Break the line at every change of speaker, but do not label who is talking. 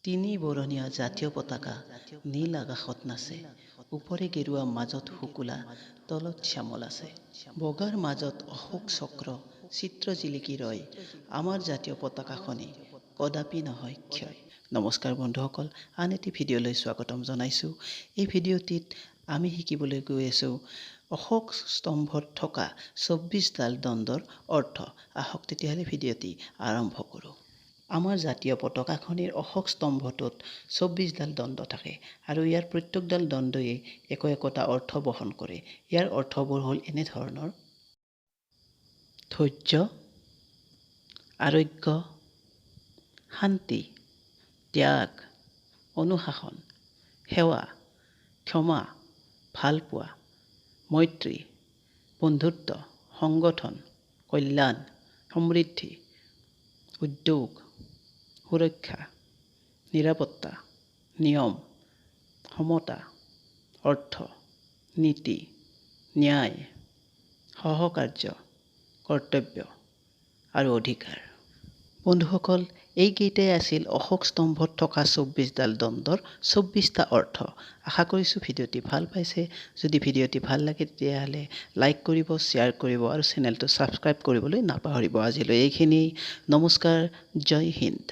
তিনি বৰণীয়া জাতীয় পতাকা নীল আকাশত নাচে, ওপৰে গেৰুৱা মাজত শুকুলা, তলত শ্যামল আছে। বগাৰ মাজত অশোক চক্ৰ চিত্ৰ জিলিকি ৰয়, আমাৰ জাতীয় পতাকাখনি কদাপি নহয় ক্ষয়। নমস্কাৰ বন্ধুসকল, আন এটি ভিডিঅ'লৈ স্বাগতম জনাইছোঁ। এই ভিডিঅ'টিত আমি শিকিবলৈ গৈ আছোঁ অশোক স্তম্ভত থকা ২৪ডাল দণ্ডৰ অৰ্থ। আহক তেতিয়াহ'লে ভিডিঅ'টি আৰম্ভ কৰোঁ। আমাৰ জাতীয় পতাকাখনিৰ অশোক স্তম্ভটোত ২৪ডাল দণ্ড থাকে আৰু ইয়াৰ প্ৰত্যেকডাল দণ্ডই একোটা অৰ্থ বহন কৰে। ইয়াৰ অৰ্থবোৰ হ'ল এনেধৰণৰ: ধৈৰ্য, আৰোগ্য, শান্তি, ত্যাগ, অনুশাসন, সেৱা, ক্ষমা, ভালপোৱা, মৈত্ৰী, বন্ধুত্ব, সংগঠন, কল্যাণ, সমৃদ্ধি, উদ্যোগ, সুৰক্ষা, নিৰাপত্তা, নিয়ম, সমতা, অৰ্থ, নীতি, ন্যায়, সহকাৰ্য, কৰ্তব্য আৰু অধিকাৰ। বন্ধুসকল, এইকেইটাই আছিল অশোক স্তম্ভত থকা ২৪ডাল দণ্ডৰ ২৪টা অৰ্থ। আশা কৰিছোঁ ভিডিঅ'টি ভাল পাইছে। যদি ভিডিঅ'টি ভাল লাগে তেতিয়াহ'লে লাইক কৰিব, শ্বেয়াৰ কৰিব আৰু চেনেলটো ছাবস্ক্ৰাইব কৰিবলৈ নাপাহৰিব। আজিলৈ এইখিনি। নমস্কাৰ, জয় হিন্দ।